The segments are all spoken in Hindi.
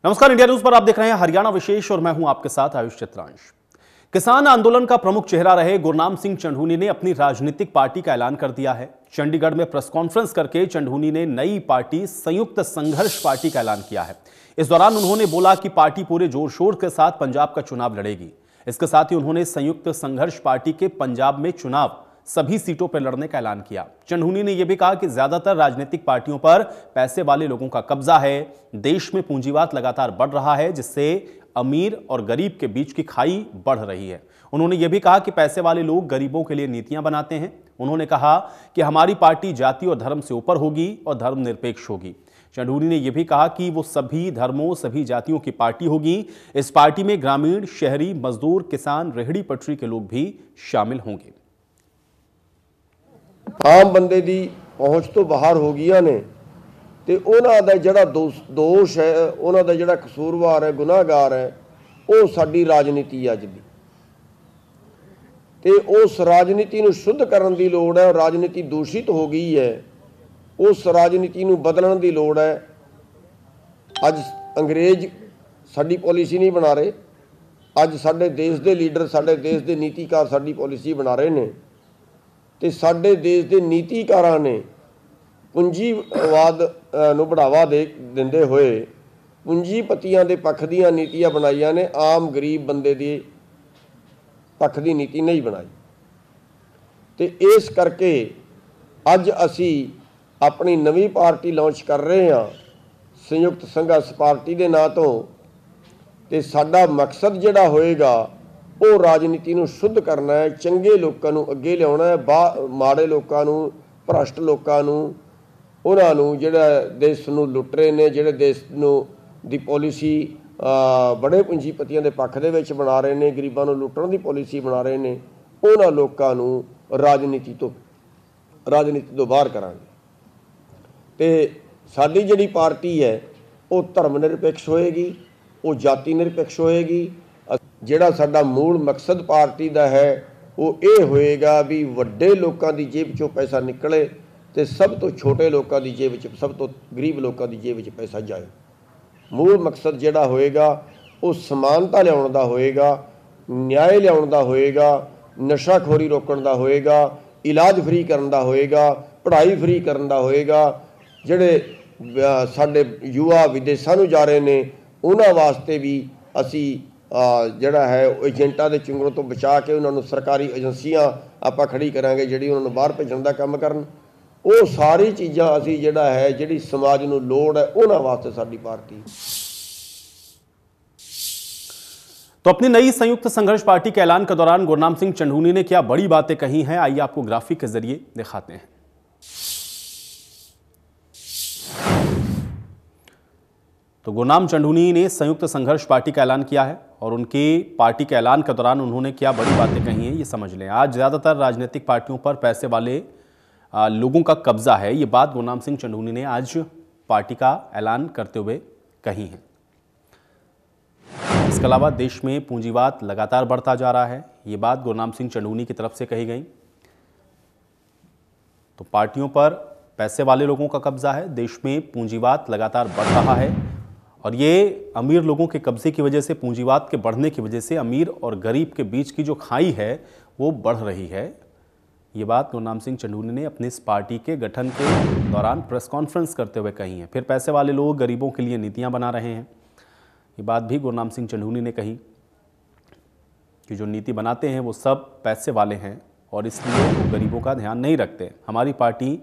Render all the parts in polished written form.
नमस्कार, इंडिया न्यूज पर आप देख रहे हैं हरियाणा विशेष और मैं हूं आपके साथ आयुष चित्रांश। किसान आंदोलन का प्रमुख चेहरा रहे गुरनाम सिंह चंढूनी ने अपनी राजनीतिक पार्टी का ऐलान कर दिया है। चंडीगढ़ में प्रेस कॉन्फ्रेंस करके चंढूनी ने नई पार्टी संयुक्त संघर्ष पार्टी का ऐलान किया है। इस दौरान उन्होंने बोला कि पार्टी पूरे जोर शोर के साथ पंजाब का चुनाव लड़ेगी। इसके साथ ही उन्होंने संयुक्त संघर्ष पार्टी के पंजाब में चुनाव सभी सीटों पर लड़ने का ऐलान किया। चंढूनी ने यह भी कहा कि ज्यादातर राजनीतिक पार्टियों पर पैसे वाले लोगों का कब्जा है। देश में पूंजीवाद लगातार बढ़ रहा है, जिससे अमीर और गरीब के बीच की खाई बढ़ रही है। उन्होंने यह भी कहा कि पैसे वाले लोग गरीबों के लिए नीतियां बनाते हैं। उन्होंने कहा कि हमारी पार्टी जाति और धर्म से ऊपर होगी और धर्मनिरपेक्ष होगी। चंढूनी ने यह भी कहा कि वो सभी धर्मों, सभी जातियों की पार्टी होगी। इस पार्टी में ग्रामीण, शहरी, मजदूर, किसान, रेहड़ी पटरी के लोग भी शामिल होंगे। आम बंदे दी पहुंच तो बाहर हो गई ने ते उन्हां दा जिहड़ा दोष है, उन्हां दा जिहड़ा कसूरवार है, गुनाहगार है, वो साडी राजनीति अज दी ते उस राजनीति नूं शुद्ध करन दी लोड़ है। राजनीति दूषित हो गई है, उस राजनीति नूं बदलण दी लोड़ है। अज अंग्रेज साडी पॉलिसी नहीं बना रहे, अज साडे देश दे लीडर, साडे देश दे नीतिकार साडी पॉलिसी बना रहे ने ते साडे देश दे नीतिकारां ने पूंजीवाद नूं बढ़ावा दिंदे होए पूंजीपतियां दे पक्ष दीआं नीतियां बनाईयां ने, आम गरीब बंदे दे पक्ष दी नीति नहीं बनाई। ते इस करके अज असी अपनी नवीं पार्टी लॉन्च कर रहे हां संयुक्त संघर्ष पार्टी दे नां तो। ते साडा मकसद जिहड़ा होएगा वो राजनीति नूं शुद्ध करना है, चंगे लोकां नूं अगे लियाउणा है, माड़े लोकां नूं, भ्रष्ट लोकां नूं, उन्हां नूं जिहड़ा देश नूं लुट रहे ने, जिहड़े देश नूं दी पॉलिसी बड़े पूंजीपतियां दे पक्ष दे विच बना रहे ने, गरीबां नूं लुट्टण दी पॉलिसी बना रहे ने, उन्हां लोकां नूं राजनीति तो बाहर करांगे। ते साडी जिहड़ी पार्टी है वो धर्म निरपेक्ष होएगी, वो जाति निरपेक्ष होएगी। जिहड़ा साडा मूल मकसद पार्टी दा है वो ये होएगा भी वड्डे लोकां दी जेब चों पैसा निकले ते सब तो छोटे लोकां दी जेब च, सब तो गरीब लोकां दी जेब च पैसा जाए। मूल मकसद जिहड़ा होएगा वो समानता लियाउण दा होएगा, न्याय लियाउण दा होएगा, नशाखोरी रोकण दा होएगा, इलाज फ्री करन दा होएगा, पढ़ाई फ्री करन दा होएगा। जिहड़े साडे युवा विदेशां नूं जा रहे ने उन्हां वास्ते भी असी जिहड़ा है एजेंटां दे चुंगलों तो बचा के उन्होंने सरकारी एजेंसियां आपां खड़ी करांगे जिहड़ी उन्होंने बाहर भेजण दा काम करन। वो सारी चीज़ां असी जिहड़ा है जिहड़ी समाज नूं लोड़ है उन्हां वास्ते साडी पार्टी। तो अपनी नई संयुक्त संघर्ष पार्टी के ऐलान के दौरान गुरनाम सिंह चंढूनी ने क्या बड़ी बातें कही हैं, आइए आपको ग्राफिक के जरिए दिखाते हैं। तो गुरनाम चंढूनी ने संयुक्त संघर्ष पार्टी का ऐलान किया है और उनकी पार्टी के ऐलान के दौरान उन्होंने क्या बड़ी बातें कही हैं, ये समझ लें। आज ज़्यादातर राजनीतिक पार्टियों पर पैसे वाले लोगों का कब्जा है, ये बात गुरनाम सिंह चंढूनी ने आज पार्टी का ऐलान करते हुए कही है। इसके अलावा देश में पूंजीवाद लगातार बढ़ता जा रहा है, ये बात गुरनाम सिंह चंढूनी की तरफ से कही गई। तो पार्टियों पर पैसे वाले लोगों का कब्जा है, देश में पूंजीवाद लगातार बढ़ रहा है और ये अमीर लोगों के कब्जे की वजह से, पूंजीवाद के बढ़ने की वजह से अमीर और गरीब के बीच की जो खाई है वो बढ़ रही है। ये बात गुरनाम सिंह चंढूनी ने अपनी इस पार्टी के गठन के दौरान प्रेस कॉन्फ्रेंस करते हुए कही है। फिर पैसे वाले लोग गरीबों के लिए नीतियां बना रहे हैं, ये बात भी गुरनाम सिंह चंढूनी ने कही कि जो नीति बनाते हैं वो सब पैसे वाले हैं और इसलिए वो गरीबों का ध्यान नहीं रखते। हमारी पार्टी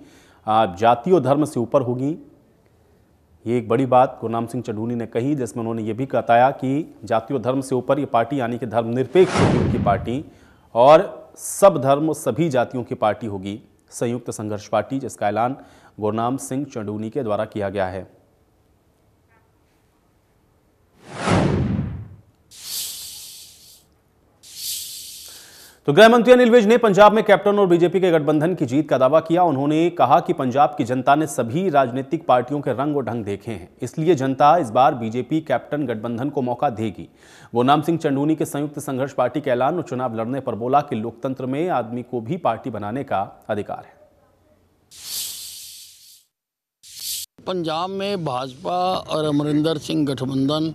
जाति और धर्म से ऊपर होगी, ये एक बड़ी बात गुरनाम सिंह चंढूनी ने कही, जिसमें उन्होंने ये भी बताया कि जाति और धर्म से ऊपर ये पार्टी यानी कि धर्मनिरपेक्ष होगी उनकी पार्टी और सब धर्म सभी जातियों की पार्टी होगी संयुक्त संघर्ष पार्टी, जिसका ऐलान गुरनाम सिंह चंढूनी के द्वारा किया गया है। तो गृह मंत्री अनिल विज ने पंजाब में कैप्टन और बीजेपी के गठबंधन की जीत का दावा किया। उन्होंने कहा कि पंजाब की जनता ने सभी राजनीतिक पार्टियों के रंग और ढंग देखे हैं, इसलिए जनता इस बार बीजेपी कैप्टन गठबंधन को मौका देगी। गुरनाम सिंह चंढूनी के संयुक्त संघर्ष पार्टी के ऐलान और चुनाव लड़ने पर बोला कि लोकतंत्र में आदमी को भी पार्टी बनाने का अधिकार है। पंजाब में भाजपा और अमरिंदर सिंह गठबंधन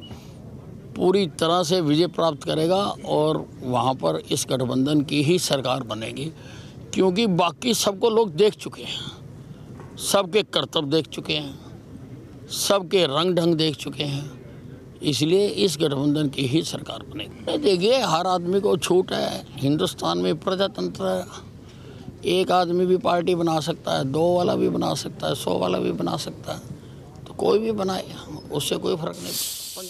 पूरी तरह से विजय प्राप्त करेगा और वहाँ पर इस गठबंधन की ही सरकार बनेगी, क्योंकि बाकी सबको लोग देख चुके हैं, सबके कर्तव्य देख चुके हैं, सबके रंग ढंग देख चुके हैं, इसलिए इस गठबंधन की ही सरकार बनेगी। देखिए, हर आदमी को छूट है, हिंदुस्तान में प्रजातंत्र है, एक आदमी भी पार्टी बना सकता है, 2 वाला भी बना सकता है, 100 वाला भी बना सकता है, तो कोई भी बनाए, उससे कोई फर्क नहीं।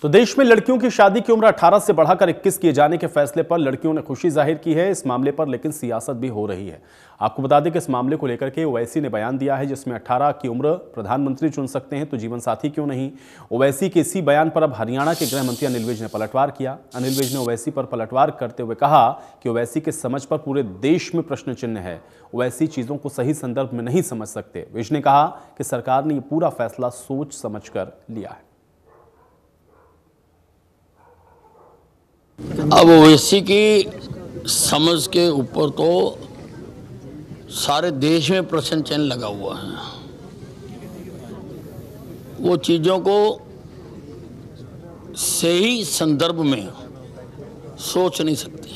तो देश में लड़कियों की शादी की उम्र 18 से बढ़ाकर 21 किए जाने के फैसले पर लड़कियों ने खुशी जाहिर की है। इस मामले पर लेकिन सियासत भी हो रही है। आपको बता दें कि इस मामले को लेकर के ओवैसी ने बयान दिया है, जिसमें 18 की उम्र प्रधानमंत्री चुन सकते हैं तो जीवन साथी क्यों नहीं। ओवैसी के इसी बयान पर अब हरियाणा के गृह मंत्री अनिल विज ने पलटवार किया। अनिल विज ने ओवैसी पर पलटवार करते हुए कहा कि ओवैसी के समझ पर पूरे देश में प्रश्न चिन्ह है, ओवैसी चीजों को सही संदर्भ में नहीं समझ सकते। विज ने कहा कि सरकार ने यह पूरा फैसला सोच समझकर लिया है। अब ओवैसी की समझ के ऊपर तो सारे देश में प्रश्न चिन्ह लगा हुआ है। वो चीज़ों को सही संदर्भ में सोच नहीं सकते।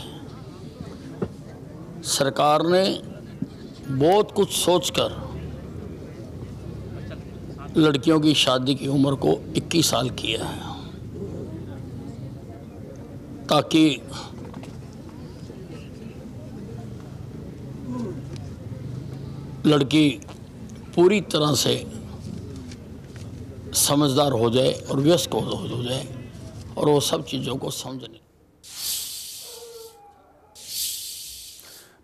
सरकार ने बहुत कुछ सोचकर लड़कियों की शादी की उम्र को 21 साल किया है, ताकि लड़की पूरी तरह से समझदार हो जाए और वयस्क हो जाए और वो सब चीज़ों को समझने।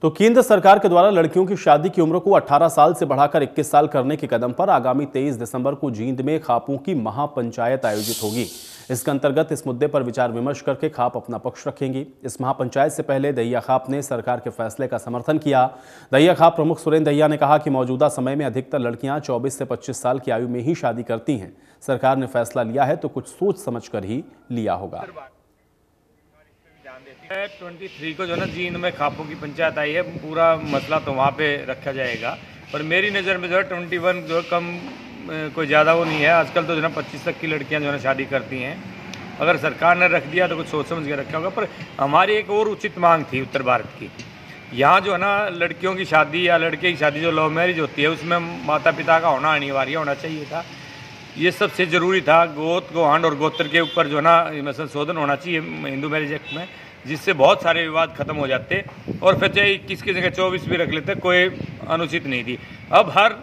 तो केंद्र सरकार के द्वारा लड़कियों की शादी की उम्र को 18 साल से बढ़ाकर 21 साल करने के कदम पर आगामी 23 दिसंबर को जींद में खापों की महापंचायत आयोजित होगी। इसके अंतर्गत इस मुद्दे पर विचार विमर्श करके खाप अपना पक्ष रखेंगी। इस महापंचायत से पहले दहिया खाप ने सरकार के फैसले का समर्थन किया। दहिया खाप प्रमुख सुरेंद्र दहिया ने कहा कि मौजूदा समय में अधिकतर लड़कियां 24 से 25 साल की आयु में ही शादी करती हैं। सरकार ने फैसला लिया है तो कुछ सोच समझकर ही लिया होगा। 23 को जो ना जींद में खापों की पंचायत आई है, पूरा मसला तो वहाँ पे रखा जाएगा। पर मेरी नज़र में जो है 21 जो कम कोई ज़्यादा वो नहीं है। आजकल तो जो ना 25 तक की लड़कियाँ जो है शादी करती हैं। अगर सरकार ने रख दिया तो कुछ सोच समझ के रखा होगा। पर हमारी एक और उचित मांग थी उत्तर भारत की। यहाँ जो है ना लड़कियों की शादी या लड़के की शादी जो लव मैरिज होती है, उसमें माता पिता का होना अनिवार्य होना चाहिए था। ये सबसे ज़रूरी था। गोत गोहांड और गोत्र के ऊपर जो है ना संशोधन होना चाहिए हिंदू मैरिज एक्ट में, जिससे बहुत सारे विवाद खत्म हो जाते और फिर चाहे 21 की जगह 24 भी रख लेते, कोई अनुचित नहीं थी। अब हर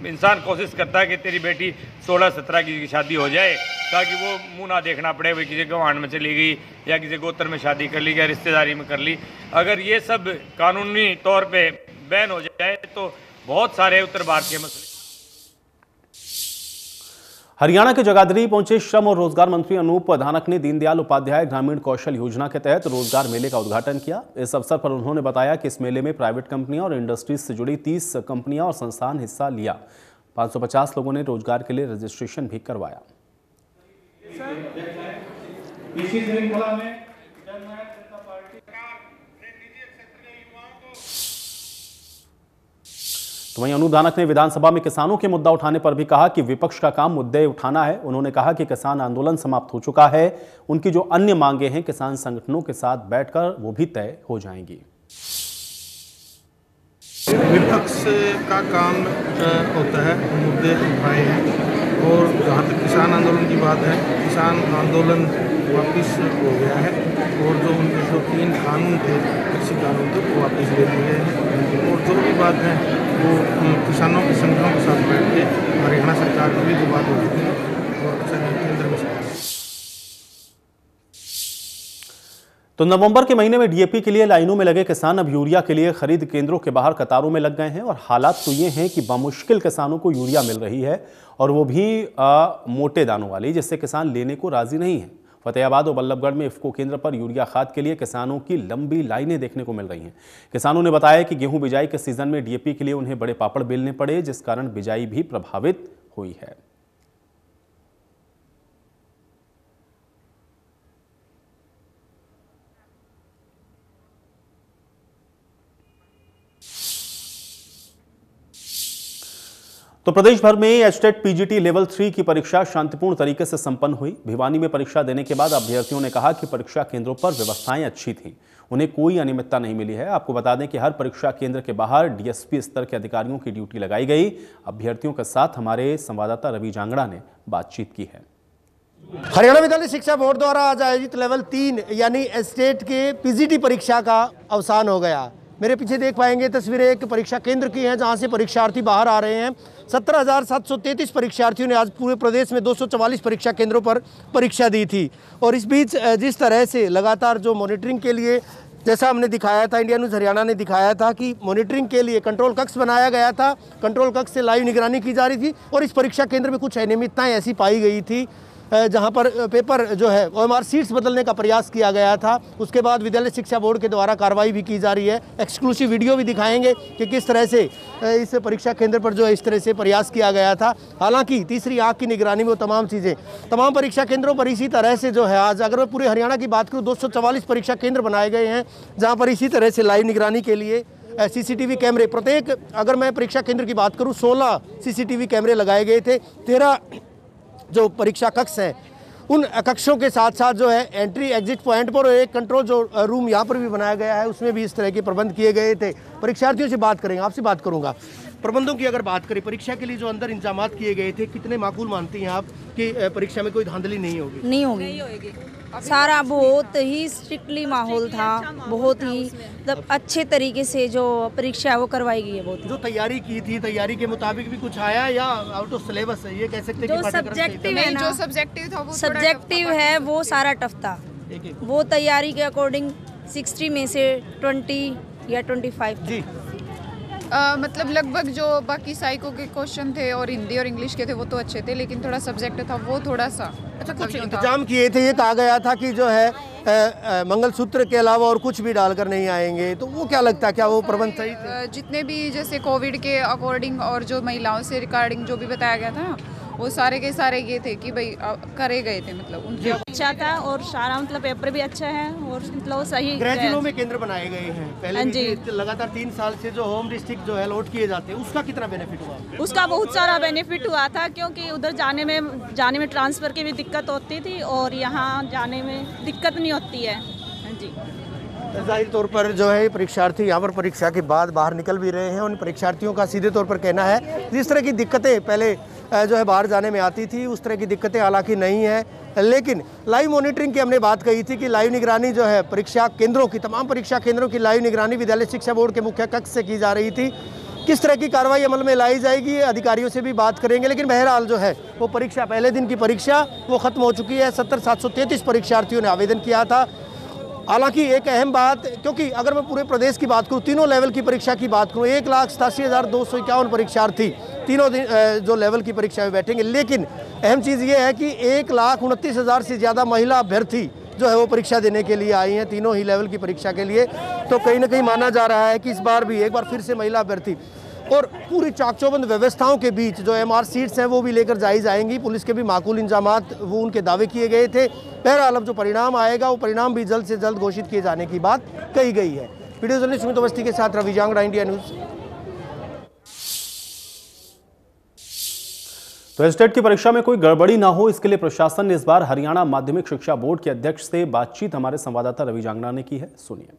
इंसान कोशिश करता है कि तेरी बेटी 16-17 की शादी हो जाए, ताकि वो मुंह ना देखना पड़े भाई किसी गवांड में चली गई या किसी गोत्र में शादी कर ली या रिश्तेदारी में कर ली। अगर ये सब कानूनी तौर पे बैन हो जाए तो बहुत सारे उत्तर भारत के मसले। हरियाणा के जगाधरी पहुंचे श्रम और रोजगार मंत्री अनूप धानक ने दीनदयाल उपाध्याय ग्रामीण कौशल योजना के तहत रोजगार मेले का उद्घाटन किया। इस अवसर पर उन्होंने बताया कि इस मेले में प्राइवेट कंपनियां और इंडस्ट्रीज से जुड़ी 30 कंपनियां और संस्थान हिस्सा लिया। 550 लोगों ने रोजगार के लिए रजिस्ट्रेशन भी करवाया। तो वहीं अनूप धानक ने विधानसभा में किसानों के मुद्दा उठाने पर भी कहा कि विपक्ष का काम मुद्दे उठाना है। उन्होंने कहा कि किसान आंदोलन समाप्त हो चुका है, उनकी जो अन्य मांगे हैं किसान संगठनों के साथ बैठकर वो भी तय हो जाएंगी। विपक्ष का काम होता है मुद्दे उठाए हैं, और जहाँ तक किसान आंदोलन की बात है, किसान आंदोलन वापस हो गया है और जो उनके जो 3 कानून थे, कृषि कानून थे, वो वापस ले लिए हैं। और जो भी बात है वो किसानों के संगठनों के साथ बैठ के हरियाणा सरकार की भी जो बात हो चुकी है और केंद्र में। तो नवंबर के महीने में डीएपी के लिए लाइनों में लगे किसान अब यूरिया के लिए खरीद केंद्रों के बाहर कतारों में लग गए हैं। और हालात तो ये हैं कि बामुश्किल किसानों को यूरिया मिल रही है, और वो भी मोटे दानों वाली, जिससे किसान लेने को राजी नहीं है। फतेहाबाद और बल्लभगढ़ में इफ्को केंद्र पर यूरिया खाद के लिए किसानों की लंबी लाइनें देखने को मिल रही हैं। किसानों ने बताया कि गेहूं बिजाई के सीजन में डीएपी के लिए उन्हें बड़े पापड़ बेलने पड़े, जिस कारण बिजाई भी प्रभावित हुई है। तो प्रदेश भर में एचटेट पीजीटी लेवल 3 की परीक्षा शांतिपूर्ण तरीके से संपन्न हुई। भिवानी में परीक्षा देने के बाद अभ्यर्थियों ने कहा कि परीक्षा केंद्रों पर व्यवस्थाएं अच्छी थी, उन्हें कोई अनियमितता नहीं मिली है। आपको बता दें कि हर परीक्षा केंद्र के बाहर डीएसपी स्तर के अधिकारियों की ड्यूटी लगाई गई। अभ्यर्थियों के साथ हमारे संवाददाता रवि जांगड़ा ने बातचीत की है। हरियाणा विद्यालय शिक्षा बोर्ड द्वारा आज आयोजित लेवल 3 यानी एचटेट के पीजीटी परीक्षा का अवसान हो गया। मेरे पीछे देख पाएंगे तस्वीरें एक परीक्षा केंद्र की हैं जहां से परीक्षार्थी बाहर आ रहे हैं। 17,733 परीक्षार्थियों ने आज पूरे प्रदेश में 244 परीक्षा केंद्रों पर परीक्षा दी थी। और इस बीच जिस तरह से लगातार जो मॉनिटरिंग के लिए, जैसा हमने दिखाया था, इंडिया न्यूज़ हरियाणा ने दिखाया था कि मॉनिटरिंग के लिए कंट्रोल कक्ष बनाया गया था, कंट्रोल कक्ष से लाइव निगरानी की जा रही थी। और इस परीक्षा केंद्र में कुछ अनियमितताएं ऐसी पाई गई थी जहां पर पेपर जो है ओएमआर सीट्स बदलने का प्रयास किया गया था। उसके बाद विद्यालय शिक्षा बोर्ड के द्वारा कार्रवाई भी की जा रही है। एक्सक्लूसिव वीडियो भी दिखाएंगे कि किस तरह से इस परीक्षा केंद्र पर जो है इस तरह से प्रयास किया गया था। हालांकि तीसरी आंख की निगरानी में वो तमाम चीज़ें तमाम परीक्षा केंद्रों पर इसी तरह से जो है आज अगर मैं पूरे हरियाणा की बात करूँ 244 परीक्षा केंद्र बनाए गए हैं जहाँ पर इसी तरह से लाइव निगरानी के लिए सीसीटीवी कैमरे, प्रत्येक अगर मैं परीक्षा केंद्र की बात करूँ 16 सीसीटीवी कैमरे लगाए गए थे। 13 जो परीक्षा कक्ष हैं उन कक्षों के साथ साथ जो है एंट्री एग्जिट पॉइंट पर एक कंट्रोल जो रूम यहाँ पर भी बनाया गया है उसमें भी इस तरह के प्रबंध किए गए थे। परीक्षार्थियों से बात करेंगे, आपसे बात करूँगा। प्रबंधों की अगर बात करें, परीक्षा के लिए जो अंदर इंतजाम किए गए थे कितने माकूल मानती हैं आप कि परीक्षा में कोई धांधली नहीं होगी? नहीं होगी। सारा बहुत ही स्ट्रिक्टली माहौल था, बहुत ही मतलब अच्छे तरीके से जो परीक्षा है वो करवाई गई है। बहुत जो तैयारी की थी, तैयारी के मुताबिक भी कुछ आया या आउट ऑफ सिलेबस है, ये कह सकते हैं? जो सब्जेक्टिव है ना, जो सब्जेक्टिव था वो सब्जेक्टिव है वो सारा टफ था। वो तैयारी के अकॉर्डिंग 60 में से 20 या 25 जी। मतलब लगभग जो बाकी साइको के क्वेश्चन थे और हिंदी और इंग्लिश के थे वो तो अच्छे थे, लेकिन थोड़ा सब्जेक्ट था वो थोड़ा सा अच्छा कुछ इंतजाम किए थे। ये कहा गया था कि जो है मंगलसूत्र के अलावा और कुछ भी डालकर नहीं आएंगे, तो वो क्या लगता है, क्या वो प्रबंध सही थे? जितने भी जैसे कोविड के अकॉर्डिंग और जो महिलाओं से रिगार्डिंग जो भी बताया गया था वो सारे के सारे ये थे कि भाई करे गए थे, मतलब उनके अच्छा था और सारा मतलब पेपर भी अच्छा है और मतलब सही। गृह जिलों में केंद्र बनाए गए हैं पहले भी, लगातार 3 साल से जो होम डिस्ट्रिक्ट जो है अलॉट किए जाते हैं, उसका कितना बेनिफिट हुआ? उसका बहुत सारा बेनिफिट हुआ था क्योंकि उधर जाने में ट्रांसफ़र की भी दिक्कत होती थी और यहाँ जाने में दिक्कत नहीं होती है। जी, जाहिर तौर पर जो है परीक्षार्थी यहाँ पर परीक्षा के बाद बाहर निकल भी रहे हैं। उन परीक्षार्थियों का सीधे तौर पर कहना है जिस तरह की दिक्कतें पहले जो है बाहर जाने में आती थी उस तरह की दिक्कतें हालांकि नहीं है। लेकिन लाइव मॉनिटरिंग की हमने बात कही थी कि लाइव निगरानी जो है परीक्षा केंद्रों की, तमाम परीक्षा केंद्रों की लाइव निगरानी विद्यालय शिक्षा बोर्ड के मुख्य कक्ष से की जा रही थी। किस तरह की कार्रवाई अमल में लाई जाएगी अधिकारियों से भी बात करेंगे। लेकिन बहरहाल जो है वो परीक्षा, पहले दिन की परीक्षा वो खत्म हो चुकी है। 17,733 परीक्षार्थियों ने आवेदन किया था। हालांकि एक अहम बात, क्योंकि अगर मैं पूरे प्रदेश की बात करूं, तीनों लेवल की परीक्षा की बात करूं, 1,87,251 परीक्षार्थी तीनों दिन जो लेवल की परीक्षा में बैठेंगे। लेकिन अहम चीज़ ये है कि 1,29,000 से ज़्यादा महिला अभ्यर्थी जो है वो परीक्षा देने के लिए आई हैं तीनों ही लेवल की परीक्षा के लिए। तो कहीं ना कहीं माना जा रहा है कि इस बार भी एक बार फिर से महिला अभ्यर्थी और पूरी चाकचौबंद व्यवस्थाओं के बीच जो एमआर सीट्स हैं वो भी लेकर जाएंगी। पुलिस के भी माकूल इंतजामात वो उनके दावे किए गए थे। बहरहाल अब जो परिणाम आएगा वो परिणाम भी जल्द से जल्द घोषित किए जाने की बात कही गई है। वीडियो जर्नलिस्ट सुमित अवस्थी के साथ रवि जांगड़ा, इंडिया न्यूज़। तो एचटेट की परीक्षा में कोई गड़बड़ी ना हो इसके लिए प्रशासन ने इस बार हरियाणा माध्यमिक शिक्षा बोर्ड के अध्यक्ष से बातचीत हमारे संवाददाता रवि जांगड़ा ने की है, सुनिए।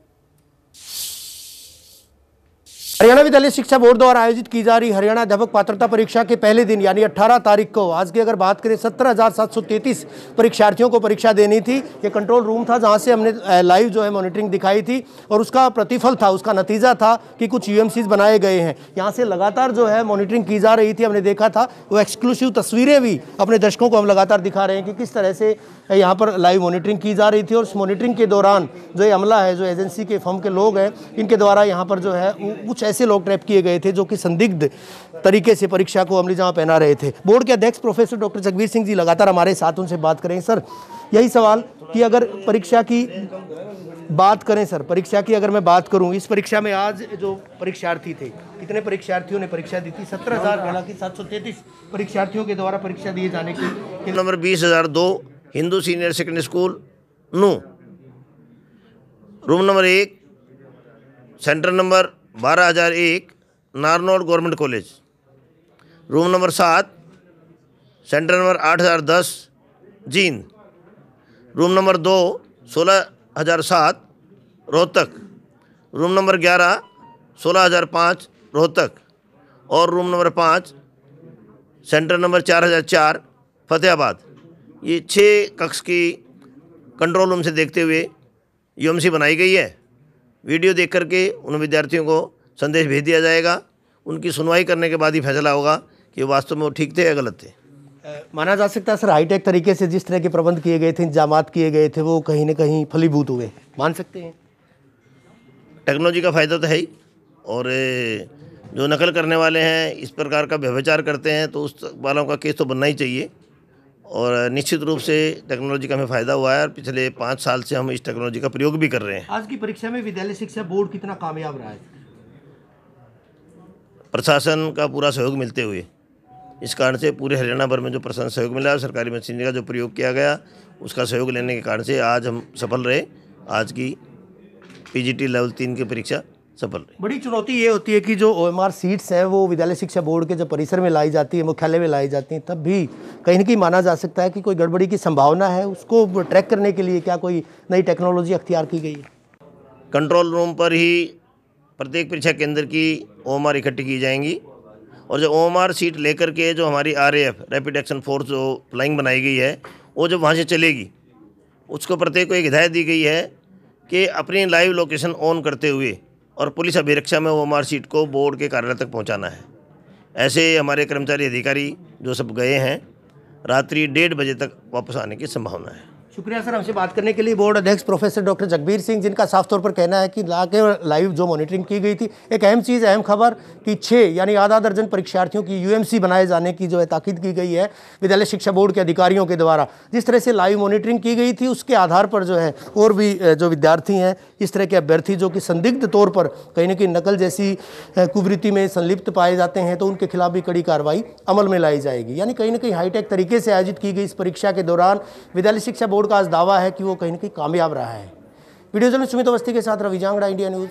हरियाणा विद्यालय शिक्षा बोर्ड द्वारा आयोजित की जा रही हरियाणा अध्यापक पात्रता परीक्षा के पहले दिन यानी 18 तारीख को आज की अगर बात करें 17,733 परीक्षार्थियों को परीक्षा देनी थी। ये कंट्रोल रूम था जहां से हमने लाइव जो है मॉनिटरिंग दिखाई थी और उसका प्रतिफल था, उसका नतीजा था कि कुछ यूएमसीज बनाए गए हैं। यहाँ से लगातार जो है मॉनिटरिंग की जा रही थी, हमने देखा था। वो एक्सक्लूसिव तस्वीरें भी अपने दर्शकों को हम लगातार दिखा रहे हैं कि किस तरह से यहाँ पर लाइव मॉनिटरिंग की जा रही थी। और उस मॉनिटरिंग के दौरान जो ये अमला है, जो एजेंसी के फर्म के लोग हैं, इनके द्वारा यहाँ पर जो है कुछ ऐसे लोग ट्रैप किए गए थे जो कि संदिग्ध तरीके से परीक्षा को अमली जामा पहना रहे थे। बोर्ड के अध्यक्ष प्रोफेसर डॉक्टर जगवीर सिंह जी लगातार हमारे साथ, उनसे बात करेंगे। सर, यही सवाल कि अगर परीक्षा की बात करें, सर परीक्षा की अगर मैं बात करूं, इस परीक्षा में आज जो परीक्षार्थी थे, कितने परीक्षार्थियों ने परीक्षा दी थी? 17,733 परीक्षार्थियों के द्वारा परीक्षा दिए जाने की। Number 20,002 Hindu senior secondary school Nuh, room number 1, centre number 12,001 Narnaul government college. Room number 7 centre number 8010 Jind. Room number 2 16007 Rohtak. Room number 11 16005 Rohtak. और room number 5 centre number 4004 Fatehabad. ये 6 कक्ष की कंट्रोल रूम से देखते हुए यूएमसी बनाई गई है। वीडियो देख करके उन विद्यार्थियों को संदेश भेज दिया जाएगा। उनकी सुनवाई करने के बाद ही फैसला होगा कि वास्तव में वो ठीक थे या गलत थे। माना जा सकता है सर, हाईटेक तरीके से जिस तरह के प्रबंध किए गए थे, इंतजामात किए गए थे, वो कहीं ना कहीं फलीभूत हुए, मान सकते हैं। टेक्नोलॉजी का फ़ायदा तो है ही, और जो नकल करने वाले हैं, इस प्रकार का व्यभिचार करते हैं, तो उस वालों का केस तो बनना ही चाहिए। और निश्चित रूप से टेक्नोलॉजी का हमें फ़ायदा हुआ है और पिछले 5 साल से हम इस टेक्नोलॉजी का प्रयोग भी कर रहे हैं। आज की परीक्षा में विद्यालय शिक्षा बोर्ड कितना कामयाब रहा है? प्रशासन का पूरा सहयोग मिलते हुए, इस कारण से पूरे हरियाणा भर में जो प्रशासन सहयोग मिला, सरकारी मशीनरी का जो प्रयोग किया गया, उसका सहयोग लेने के कारण से आज हम सफल रहे। आज की पीजीटी लेवल 3 की परीक्षा सफल रही। बड़ी चुनौती ये होती है कि जो OMR सीट्स हैं वो विद्यालय शिक्षा बोर्ड के जब परिसर में लाई जाती है, मुख्यालय में लाई जाती हैं, तब भी कहीं ना कहीं माना जा सकता है कि कोई गड़बड़ी की संभावना है। उसको ट्रैक करने के लिए क्या कोई नई टेक्नोलॉजी अख्तियार की गई है? कंट्रोल रूम पर ही प्रत्येक परीक्षा केंद्र की OMR इकट्ठी की जाएंगी, और जो OMR सीट लेकर के जो हमारी RAF रैपिड एक्शन फोर्स जो फ्लाइंग बनाई गई है, वो जब वहाँ से चलेगी, उसको प्रत्येक को एक हिदायत दी गई है कि अपनी लाइव लोकेशन ऑन करते हुए और पुलिस अभिरक्षा में OMR सीट को बोर्ड के कार्यालय तक पहुंचाना है। ऐसे हमारे कर्मचारी अधिकारी जो सब गए हैं, रात्रि 1:30 बजे तक वापस आने की संभावना है। शुक्रिया सर, हमसे बात करने के लिए। बोर्ड अध्यक्ष प्रोफेसर डॉक्टर जगबीर सिंह, जिनका साफ तौर पर कहना है कि लाइव जो मॉनिटरिंग की गई थी, एक अहम चीज़, अहम खबर कि 6 यानी आधा दर्जन परीक्षार्थियों की UMC बनाए जाने की जो है ताकीद की गई है विद्यालय शिक्षा बोर्ड के अधिकारियों के द्वारा। जिस तरह से लाइव मॉनिटरिंग की गई थी, उसके आधार पर जो है और भी जो विद्यार्थी हैं, इस तरह के अभ्यर्थी जो कि संदिग्ध तौर पर कहीं ना कहीं नकल जैसी कुवृत्ति में संलिप्त पाए जाते हैं, तो उनके खिलाफ भी कड़ी कार्रवाई अमल में लाई जाएगी। यानी कहीं ना कहीं हाईटेक तरीके से आयोजित की गई इस परीक्षा के दौरान विद्यालय शिक्षा बोर्ड का आज दावा है कि वो कहीं ना कहीं कामयाब रहा है। वीडियो जर्नलिस्ट सुमित अवस्थी के साथ रवि जांगड़ा, इंडिया न्यूज।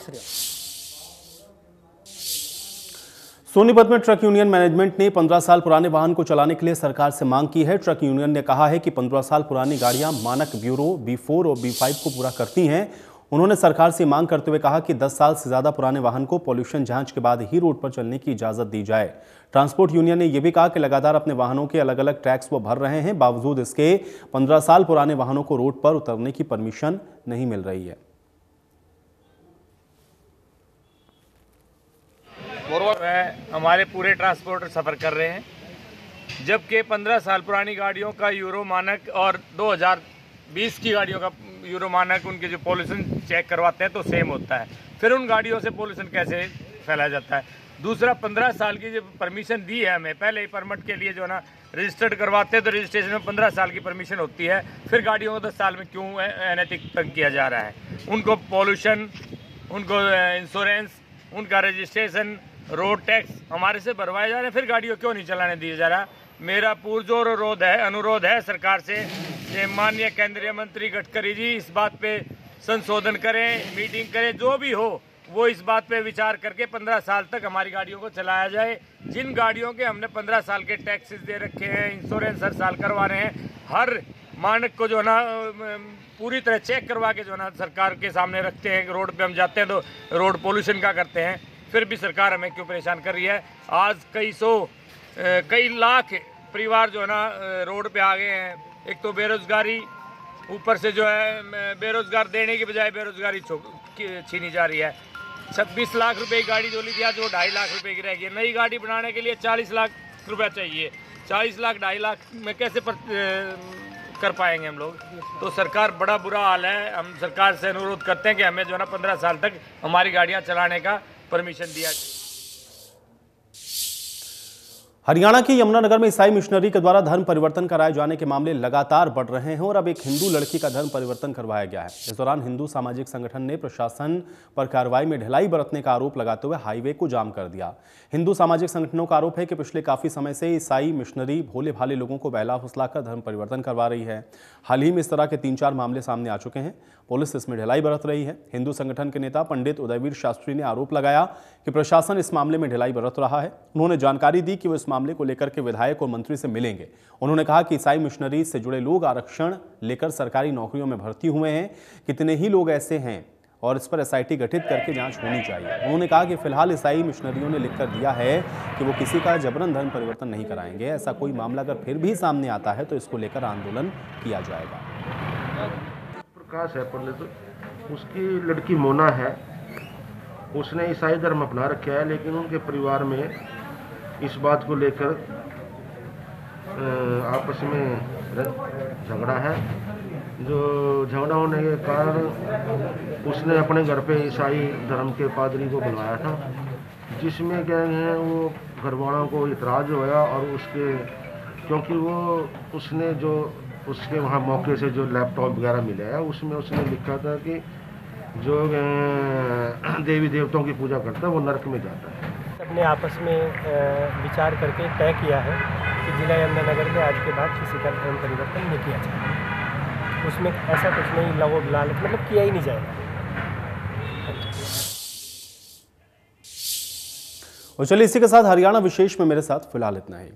सोनीपत में ट्रक यूनियन मैनेजमेंट ने 15 साल पुराने वाहन को चलाने के लिए सरकार से मांग की है। ट्रक यूनियन ने कहा है कि 15 साल पुरानी गाड़ियां मानक ब्यूरो B4 और B5 को पूरा करती हैं। उन्होंने सरकार से मांग करते हुए कहा कि 10 साल से ज्यादा पुराने वाहन को पॉल्यूशन जांच के बाद ही रोड पर चलने की इजाजत दी जाए। ट्रांसपोर्ट यूनियन ने यह भी कहा कि लगातार अपने वाहनों के अलग अलग टैक्स वो भर रहे हैं, बावजूद इसके 15 साल पुराने वाहनों को रोड पर उतरने की परमिशन नहीं मिल रही है। हमारे पूरे ट्रांसपोर्टर सफ़र कर रहे हैं, जबकि 15 साल पुरानी गाड़ियों का यूरो मानक और 2020 की गाड़ियों का यूरो मानक, उनके जो पॉल्यूशन चेक करवाते हैं तो सेम होता है। फिर उन गाड़ियों से पॉल्यूशन कैसे फैलाया जाता है? दूसरा, 15 साल की जो परमिशन दी है हमें, पहले ही परमिट के लिए जो ना रजिस्टर्ड करवाते हैं, तो रजिस्ट्रेशन में 15 साल की परमिशन होती है, फिर गाड़ियों को 10 साल में क्यों अनैतिक तंग किया जा रहा है? उनको पॉल्यूशन, उनको इंश्योरेंस, उनका रजिस्ट्रेशन, रोड टैक्स हमारे से भरवाए जा रहे हैं, फिर गाड़ियों क्यों नहीं चलाने दिया जा रहा? मेरा पुरजोर अनुरोध है सरकार से, माननीय केंद्रीय मंत्री गडकरी जी इस बात पे संशोधन करें, मीटिंग करें, जो भी हो वो इस बात पे विचार करके 15 साल तक हमारी गाड़ियों को चलाया जाए। जिन गाड़ियों के हमने 15 साल के टैक्सेस दे रखे हैं, इंश्योरेंस हर साल करवा रहे हैं, हर मानक को जो ना पूरी तरह चेक करवा के जो ना सरकार के सामने रखते हैं। रोड पे हम जाते हैं तो रोड पोल्यूशन का करते हैं, फिर भी सरकार हमें क्यों परेशान कर रही है? आज कई लाख परिवार जो है ना रोड पे आ गए हैं। एक तो बेरोजगारी, ऊपर से जो है बेरोजगार देने की बजाय बेरोजगारी छीनी जा रही है। 26 लाख रुपए की गाड़ी जो ली थी आज वो 2.5 लाख रुपए की रहेगी। नई गाड़ी बनाने के लिए 40 लाख रुपया चाहिए। 40 लाख 2.5 लाख में कैसे कर पाएंगे हम लोग? तो सरकार, बड़ा बुरा हाल है। हम सरकार से अनुरोध करते हैं कि हमें जो है ना 15 साल तक हमारी गाड़ियाँ चलाने का परमिशन दिया जाए। हरियाणा के यमुनानगर में ईसाई मिशनरी के द्वारा धर्म परिवर्तन कराए जाने के मामले लगातार बढ़ रहे हैं और अब एक हिंदू लड़की का धर्म परिवर्तन करवाया गया है। इस दौरान हिंदू सामाजिक संगठन ने प्रशासन पर कार्रवाई में ढिलाई बरतने का आरोप लगाते हुए हाईवे को जाम कर दिया। हिंदू सामाजिक संगठनों का आरोप है कि पिछले काफी समय से ईसाई मिशनरी भोले भाले लोगों को बहला फुसलाकर धर्म परिवर्तन करवा रही है। हाल ही में इस तरह के 3-4 मामले सामने आ चुके हैं। पुलिस इसमें ढिलाई बरत रही है। हिंदू संगठन के नेता पंडित उदयवीर शास्त्री ने आरोप लगाया कि प्रशासन इस मामले में ढिलाई बरत रहा है। उन्होंने जानकारी दी कि वो इस मामले को लेकर के विधायक और मंत्री से मिलेंगे। उन्होंने कहा कि ईसाई मिशनरी से जुड़े लोग आरक्षण लेकर सरकारी नौकरियों में भर्ती हुए हैं, कितने ही लोग ऐसे हैं और इस पर एसआईटी गठित करके जांच होनी चाहिए। उन्होंने कहा कि फिलहाल ईसाई मिशनरियों ने लिखकर दिया है कि वो किसी का जबरन धर्म परिवर्तन नहीं कराएंगे। ऐसा कोई मामला अगर फिर भी सामने आता है तो इसको लेकर आंदोलन किया जाएगा। प्रकाश है पहले तो, उसकी लड़की मोना है, उसने ईसाई धर्म अपना रखा है, लेकिन उनके परिवार में इस बात को लेकर आपस में झगड़ा है। जो झगड़ा होने के कारण उसने अपने घर पे ईसाई धर्म के पादरी को बुलवाया था, जिसमें क्या है वो घर वालों को इतराज़ होया और उसके क्योंकि वो उसने जो उसके वहाँ मौके से जो लैपटॉप वगैरह मिला है उसमें उसने लिखा था कि जो देवी देवताओं की पूजा करता है वो नरक में जाता है। अपने आपस में विचार करके तय किया है कि जिला यमुनानगर में आज के बाद किसी का धर्म परिवर्तन नहीं किया जाएगा। उसमें ऐसा कुछ नहीं लालच मतलब किया ही नहीं जाएगा। और चलिए इसी के साथ हरियाणा विशेष में मेरे साथ फिलहाल इतना ही।